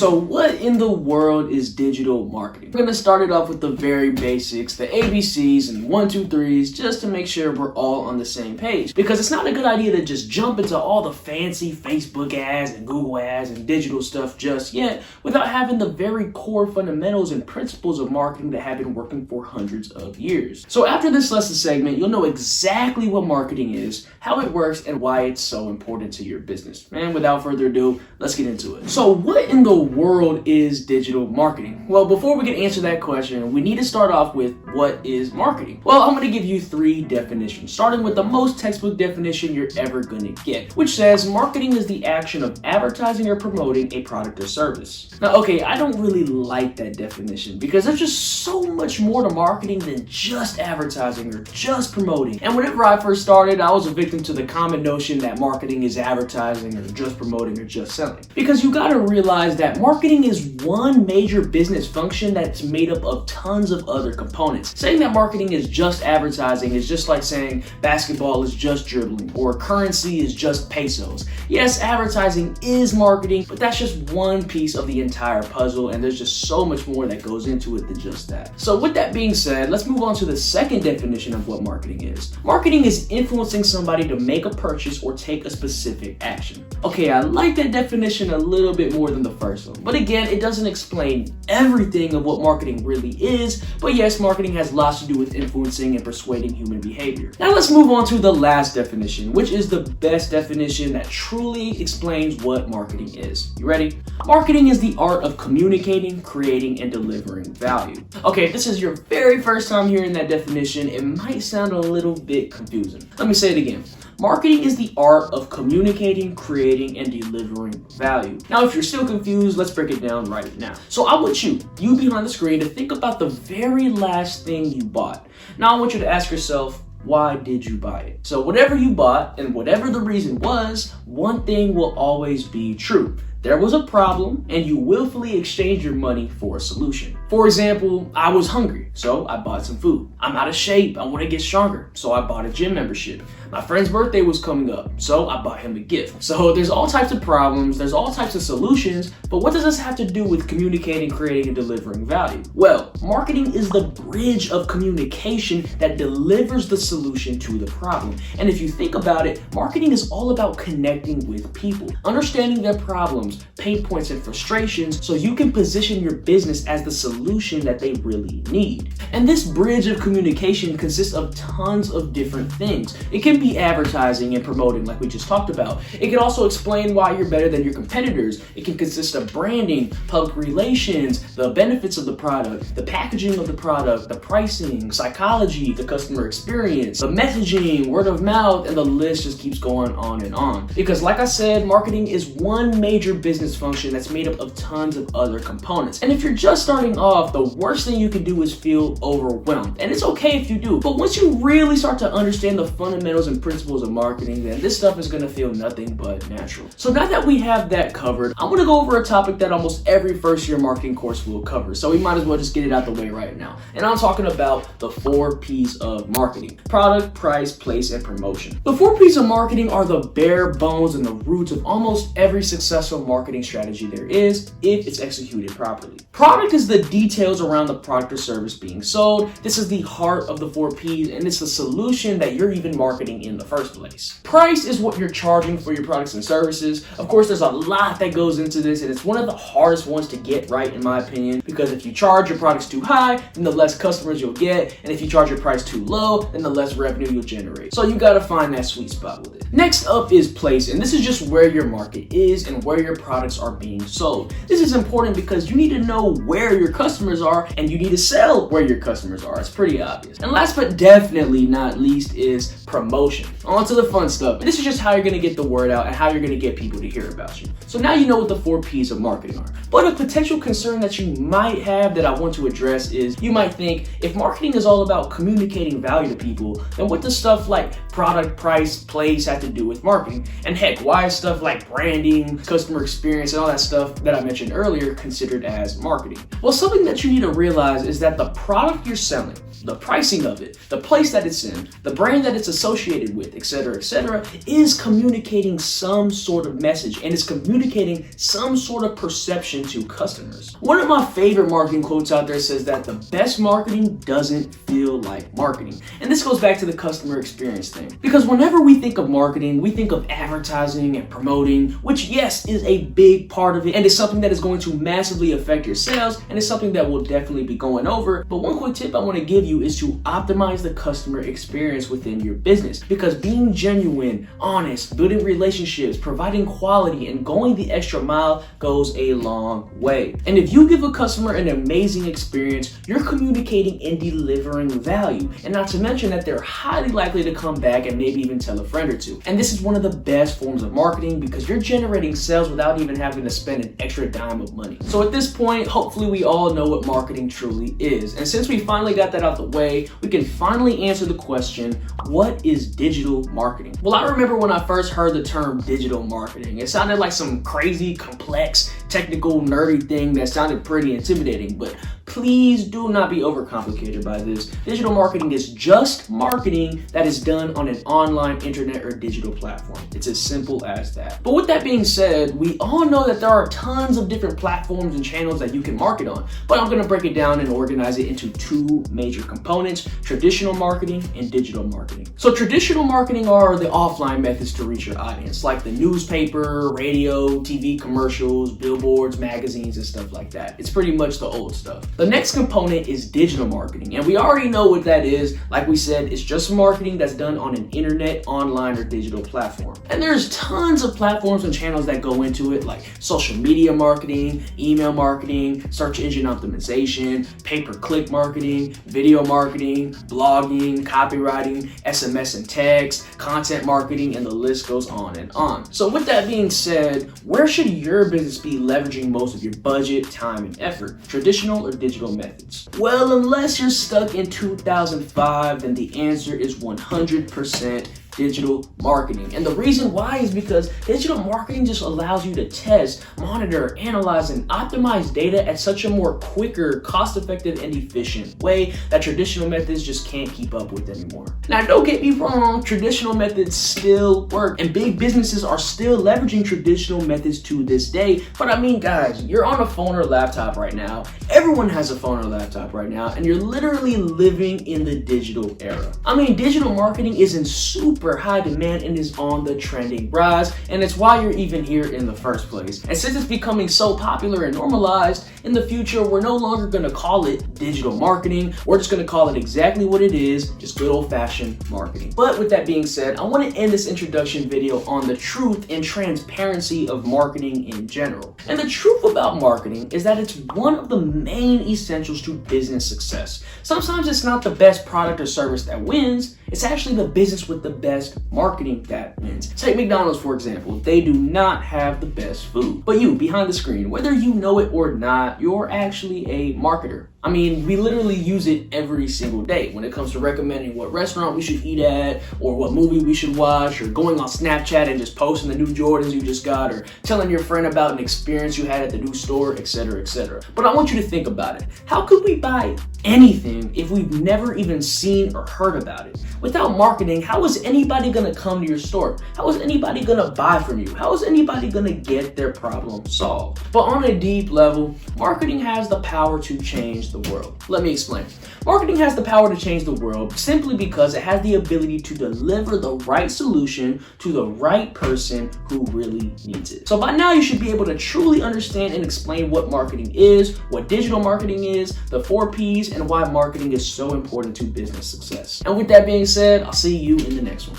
So what in the world is digital marketing? We're gonna start it off with the very basics, the ABCs and 1, 2, 3s, just to make sure we're all on the same page. Because it's not a good idea to just jump into all the fancy Facebook ads and Google ads and digital stuff just yet without having the very core fundamentals and principles of marketing that have been working for hundreds of years. So after this lesson segment, you'll know exactly what marketing is, how it works, and why it's so important to your business. And without further ado, let's get into it. So what in the world is digital marketing? Well, before we can answer that question, we need to start off with what is marketing? Well, I'm going to give you 3 definitions, starting with the most textbook definition you're ever going to get, which says marketing is the action of advertising or promoting a product or service. Now, okay, I don't really like that definition because there's just so much more to marketing than just advertising or just promoting. And whenever I first started, I was a victim to the common notion that marketing is advertising or just promoting or just selling. Because you got to realize that marketing is one major business function that's made up of tons of other components. Saying that marketing is just advertising is just like saying basketball is just dribbling or currency is just pesos. Yes, advertising is marketing, but that's just one piece of the entire puzzle, and there's just so much more that goes into it than just that. So with that being said, let's move on to the second definition of what marketing is. Marketing is influencing somebody to make a purchase or take a specific action. Okay, I like that definition a little bit more than the first one, but again, it doesn't explain everything of what marketing really is, but yes, marketing has lots to do with influencing and persuading human behavior. Now let's move on to the last definition, which is the best definition that truly explains what marketing is. You ready? Marketing is the art of communicating, creating, and delivering value. Okay, if this is your very first time hearing that definition, it might sound a little bit confusing. Let me say it again. Marketing is the art of communicating, creating, and delivering value. Now, if you're still confused, let's break it down right now. So I want you behind the screen, to think about the very last thing you bought. Now I want you to ask yourself, why did you buy it? So whatever you bought and whatever the reason was, one thing will always be true. There was a problem and you willfully exchanged your money for a solution. For example, I was hungry, so I bought some food. I'm out of shape, I want to get stronger, so I bought a gym membership. My friend's birthday was coming up, so I bought him a gift. So there's all types of problems, there's all types of solutions, but what does this have to do with communicating, creating, and delivering value? Well, marketing is the bridge of communication that delivers the solution to the problem. And if you think about it, marketing is all about connecting with people, understanding their problems, pain points, and frustrations so you can position your business as the solution that they really need. And this bridge of communication consists of tons of different things. It can be advertising and promoting, like we just talked about. It can also explain why you're better than your competitors. It can consist of branding, public relations, the benefits of the product, the packaging of the product, the pricing, psychology, the customer experience, the messaging, word of mouth, and the list just keeps going on and on. Because like I said, marketing is one major business function that's made up of tons of other components. And if you're just starting off, the worst thing you can do is feel overwhelmed. And it's okay if you do, but once you really start to understand the fundamentals and principles of marketing, then this stuff is gonna feel nothing but natural. So now that we have that covered, I'm gonna go over a topic that almost every first year marketing course will cover. So we might as well just get it out the way right now. And I'm talking about the 4 P's of marketing: product, price, place, and promotion. The 4 P's of marketing are the bare bones and the roots of almost every successful marketing strategy there is, if it's executed properly. Product is the details around the product or service being sold. This is the heart of the 4 P's, and it's the solution that you're even marketing in the first place. Price is what you're charging for your products and services. Of course, there's a lot that goes into this, and it's one of the hardest ones to get right, in my opinion, because if you charge your products too high, then the less customers you'll get, and if you charge your price too low, then the less revenue you'll generate. So you gotta find that sweet spot with it. Next up is place, and this is just where your market is and where your products are being sold. This is important because you need to know where your customers are, and you need to sell where your customers are. It's pretty obvious. And last but definitely not least is promotion. On to the fun stuff. And this is just how you're gonna get the word out and how you're gonna get people to hear about you. So now you know what the 4 P's of marketing are. But a potential concern that you might have that I want to address is, you might think, if marketing is all about communicating value to people, then what does stuff like product, price, place have to do with marketing? And heck, why is stuff like branding, customer experience, and all that stuff that I mentioned earlier considered as marketing? Well, something that you need to realize is that the product you're selling, the pricing of it, the place that it's in, the brand that it's associated with, etc., is communicating some sort of message and is communicating some sort of perception to customers. One of my favorite marketing quotes out there says that the best marketing doesn't feel like marketing. And this goes back to the customer experience thing. Because whenever we think of marketing, we think of advertising and promoting, which yes, is a big part of it and is something that is going to massively affect your sales and is something that we'll definitely be going over. But one quick tip I want to give you is to optimize the customer experience within your business, because being genuine, honest, building relationships, providing quality, and going the extra mile goes a long way. And if you give a customer an amazing experience, you're communicating and delivering value, and not to mention that they're highly likely to come back and maybe even tell a friend or two. And this is one of the best forms of marketing because you're generating sales without even having to spend an extra dime of money. So at this point, hopefully we all know what marketing truly is. And since we finally got that out the way, we can finally answer the question, what is digital marketing? Well, I remember when I first heard the term digital marketing, it sounded like some crazy, complex, technical, nerdy thing that sounded pretty intimidating, but please do not be overcomplicated by this. Digital marketing is just marketing that is done on an online internet or digital platform. It's as simple as that. But with that being said, we all know that there are tons of different platforms and channels that you can market on, but I'm gonna break it down and organize it into two major components: traditional marketing and digital marketing. So traditional marketing are the offline methods to reach your audience, like the newspaper, radio, TV commercials, billboards, magazines, and stuff like that. It's pretty much the old stuff. The next component is digital marketing, and we already know what that is. Like we said, it's just marketing that's done on an internet, online, or digital platform. And there's tons of platforms and channels that go into it, like social media marketing, email marketing, search engine optimization, pay-per-click marketing, video marketing, blogging, copywriting, SMS and text, content marketing, and the list goes on and on. So with that being said, where should your business be leveraging most of your budget, time, and effort? Traditional or digital methods? Well, unless you're stuck in 2005, then the answer is 100% digital marketing. And the reason why is because digital marketing just allows you to test, monitor, analyze, and optimize data at such a more quicker, cost-effective, and efficient way that traditional methods just can't keep up with anymore. Now, don't get me wrong, traditional methods still work, and big businesses are still leveraging traditional methods to this day. But I mean, guys, you're on a phone or laptop right now. Everyone has a phone or laptop right now, and you're literally living in the digital era. I mean, digital marketing is in super high demand and is on the trending rise, and it's why you're even here in the first place. And since it's becoming so popular and normalized, in the future we're no longer going to call it digital marketing. We're just going to call it exactly what it is, just good old-fashioned marketing. But with that being said, I want to end this introduction video on the truth and transparency of marketing in general. And the truth about marketing is that it's one of the main essentials to business success. Sometimes it's not the best product or service that wins, it's actually the business with the best marketing that wins. Take McDonald's, for example. They do not have the best food. But you, behind the screen, whether you know it or not, you're actually a marketer. I mean, we literally use it every single day when it comes to recommending what restaurant we should eat at, or what movie we should watch, or going on Snapchat and just posting the new Jordans you just got, or telling your friend about an experience you had at the new store, etc., etc. But I want you to think about it. How could we buy anything if we've never even seen or heard about it? Without marketing, how is anybody gonna come to your store? How is anybody gonna buy from you? How is anybody gonna get their problem solved? But on a deep level, marketing has the power to change the world. Let me explain. Marketing has the power to change the world simply because it has the ability to deliver the right solution to the right person who really needs it. So by now you should be able to truly understand and explain what marketing is, what digital marketing is, the 4 Ps, and why marketing is so important to business success. And with that being said, I'll see you in the next one.